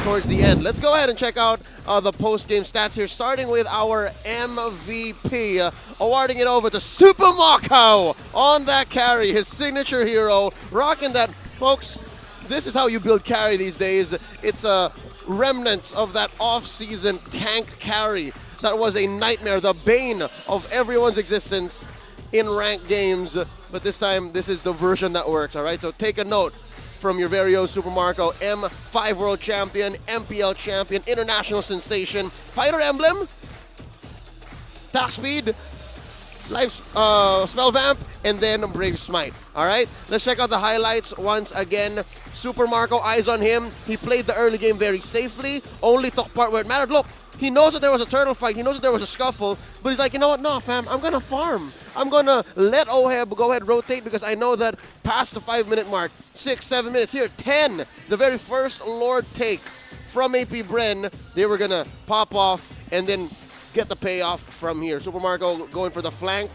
towards the end. Let's go ahead and check out the post-game stats here, starting with our MVP, awarding it over to Super Marco on that carry, his signature hero, rocking that. Folks, this is how you build carry these days. It's a remnants of that off-season tank carry that was a nightmare, the bane of everyone's existence in ranked games. But this time, this is the version that works, all right? So take a note from your very own Super Marco, M5 World Champion, MPL Champion, International Sensation, Fighter Emblem, Attack Speed, Life Spell Vamp, and then Brave Smite. All right, let's check out the highlights once again. Super Marco, eyes on him. He played the early game very safely, only took part where it mattered. Look, he knows that there was a turtle fight. He knows that there was a scuffle, but he's like, you know what? No, fam, I'm going to farm. I'm going to let Oheb go ahead and rotate because I know that past the 5-minute mark, 6, 7 minutes, here, 10, the very first Lord take from AP.Bren, they were going to pop off and then get the payoff from here. Super Marco going for the flank,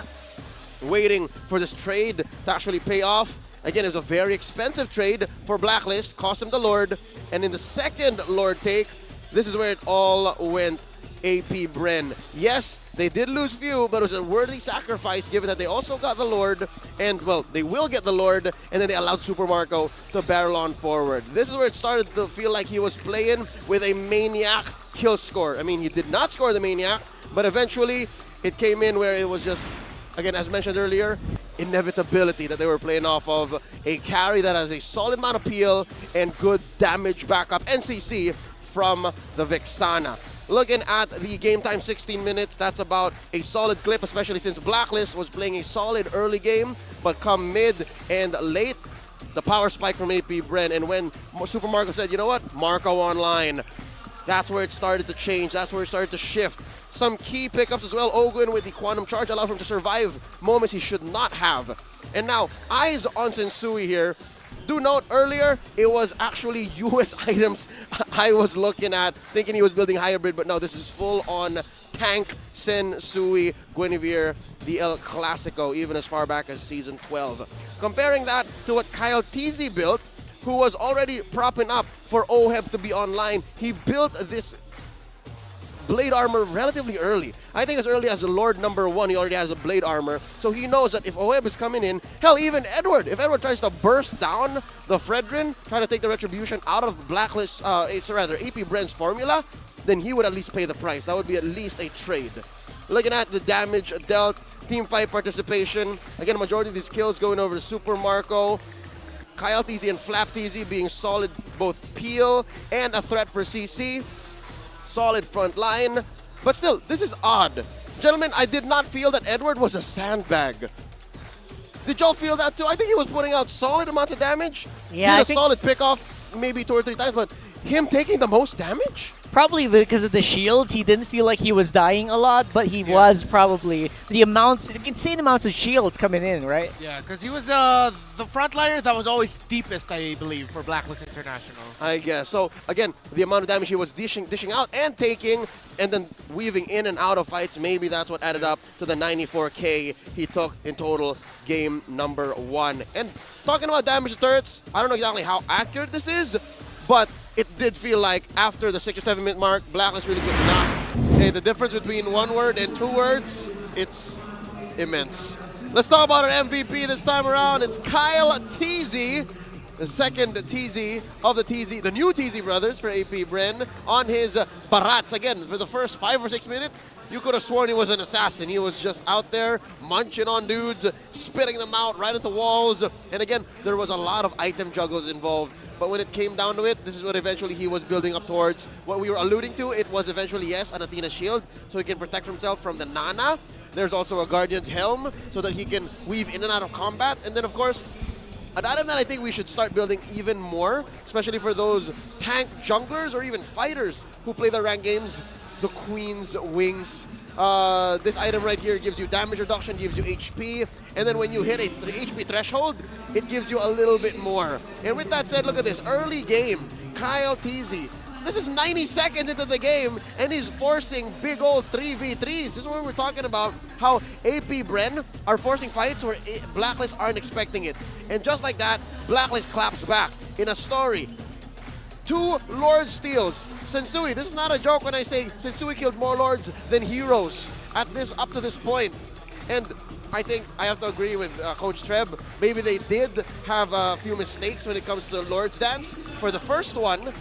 waiting for this trade to actually pay off. Again, it was a very expensive trade for Blacklist, cost him the Lord, and in the second Lord take, this is where it all went AP.Bren. Yes, they did lose few, but it was a worthy sacrifice given that they also got the Lord, and, well, they will get the Lord, and then they allowed Super Marco to barrel on forward. This is where it started to feel like he was playing with a maniac kill score. I mean, he did not score the maniac, but eventually it came in where it was just, again, as mentioned earlier, inevitability that they were playing off of a carry that has a solid amount of peel and good damage backup NCC from the Vexana. Looking at the game time, 16 minutes, that's about a solid clip, especially since Blacklist was playing a solid early game, but come mid and late, the power spike from AP.Bren, and when Super Marco said, you know what, Marco online, that's where it started to change, that's where it started to shift. Some key pickups as well. Ogun with the Quantum Charge allowed him to survive moments he should not have. And now, eyes on Sensui here. Do note earlier, it was actually US items I was looking at, thinking he was building hybrid, but no, this is full-on tank Sensui Guinevere, the El Clasico, even as far back as Season 12. Comparing that to what Kyle TZ built, who was already propping up for Oheb to be online, he built this blade armor relatively early. I think as early as the Lord number 1, he already has the blade armor. So he knows that if Oheb is coming in, hell, even Edward, if Edward tries to burst down the Fredrin, trying to take the retribution out of Blacklist, AP.Bren's formula, then he would at least pay the price. That would be at least a trade. Looking at the damage dealt, team fight participation, again, majority of these kills going over to Super Marco. Kyle TZ and Flap TZ being solid both peel and a threat for CC. Solid front line, but still, this is odd. Gentlemen, I did not feel that Edward was a sandbag. Did y'all feel that too? I think he was putting out solid amounts of damage. Yeah, did a solid pickoff maybe 2 or 3 times, but him taking the most damage? Probably because of the shields, he didn't feel like he was dying a lot, but he was probably the insane amounts of shields coming in, right? Yeah, because he was the frontliner that was always deepest, I believe, for Blacklist International. I guess. So, again, the amount of damage he was dishing out and taking, and then weaving in and out of fights, maybe that's what added up to the 94K he took in total game number 1. And talking about damage to turrets, I don't know exactly how accurate this is, but it did feel like after the 6 or 7 minute mark, Blacklist really could not. Hey, the difference between 1 word and 2 words, it's immense. Let's talk about our MVP this time around. It's Kyle TZ, the second TZ of the TZ, the new TZ brothers for AP.Bren on his Barats. Again, for the first 5 or 6 minutes, you could have sworn he was an assassin. He was just out there munching on dudes, spitting them out right into walls. And again, there was a lot of item juggles involved. But when it came down to it, this is what eventually he was building up towards. What we were alluding to, it was eventually, yes, an Athena shield, so he can protect himself from the Nana. There's also a Guardian's Helm, so that he can weave in and out of combat. And then, of course, an item that I think we should start building even more, especially for those tank junglers or even fighters who play the ranked games, the Queen's Wings. This item right here gives you damage reduction, gives you HP, and then when you hit a HP threshold, it gives you a little bit more. And with that said, look at this, early game, Kyle TZ. This is 90 seconds into the game, and he's forcing big old 3v3s. This is what we're talking about, how AP.Bren are forcing fights where Blacklist aren't expecting it. And just like that, Blacklist claps back in a story 2 Lord steals. Sensui, this is not a joke when I say Sensui killed more Lords than heroes up to this point. And I think I have to agree with Coach Treb. Maybe they did have a few mistakes when it comes to Lord's Dance. For the first one,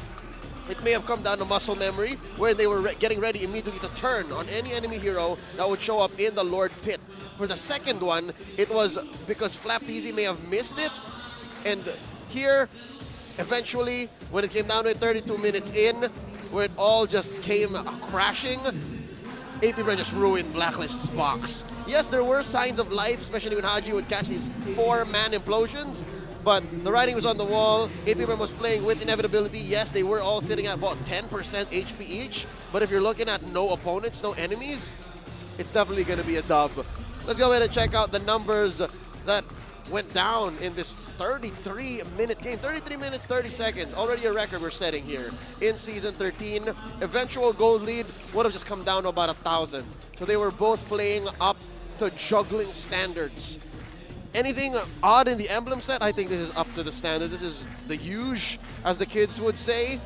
it may have come down to muscle memory, where they were getting ready immediately to turn on any enemy hero that would show up in the Lord Pit. For the second one, it was because Flapteasy may have missed it. And here, eventually, when it came down to it 32 minutes in, where it all just came crashing, AP.Bren just ruined Blacklist's box. Yes, there were signs of life, especially when Haji would catch these 4-man implosions, but the writing was on the wall. AP.Bren was playing with inevitability. Yes, they were all sitting at about 10% HP each, but if you're looking at no opponents, no enemies, it's definitely going to be a dub. Let's go ahead and check out the numbers that went down in this 33-minute game. 33 minutes, 30 seconds. Already a record we're setting here in Season 13. Eventual gold lead would have just come down to about 1,000. So they were both playing up to juggling standards. Anything odd in the emblem set? I think this is up to the standard. This is the huge, as the kids would say.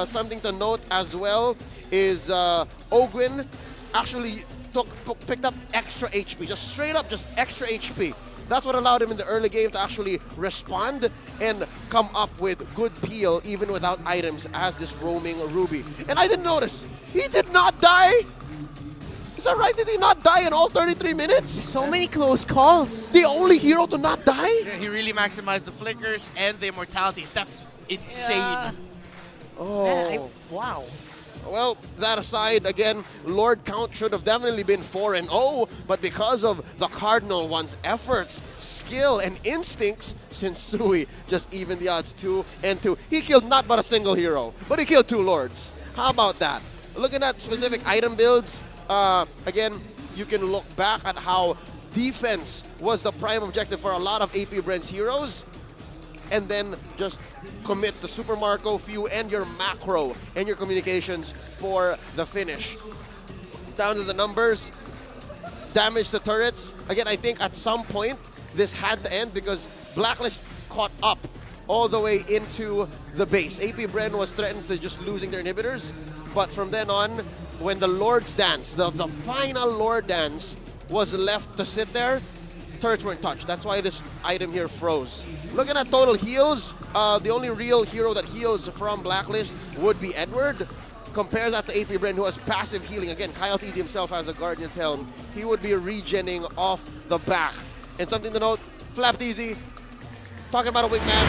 Something to note as well is Ogwin actually picked up extra HP, just straight up, just extra HP. That's what allowed him in the early game to actually respond and come up with good peel even without items as this roaming Ruby. And I didn't notice, he did not die. Is that right? Did he not die in all 33 minutes? So many close calls. The only hero to not die? Yeah, he really maximized the flickers and the immortalities. That's insane. Yeah. Oh. Man, wow. Well, that aside, again, Lord count should have definitely been 4-0, but because of the Cardinal One's efforts, skill, and instincts, Sensui just evened the odds 2-2. He killed not but a single hero, but he killed 2 Lords. How about that? Looking at specific item builds, again, you can look back at how defense was the prime objective for a lot of AP.Bren's heroes, and then just commit the Super Marco few and your macro and your communications for the finish. Down to the numbers, damage to turrets. Again, I think at some point this had to end because Blacklist caught up all the way into the base. AP.Bren was threatened to just losing their inhibitors, but from then on, when the Lord's Dance, the final Lord Dance was left to sit there, turrets weren't touched. That's why this item here froze. Looking at total heals, the only real hero that heals from Blacklist would be Edward. Compare that to AP.Bren, who has passive healing. Again, Coyotes himself has a Guardian's Helm. He would be regenning off the back. And something to note, Flapteasy, talking about a wingman.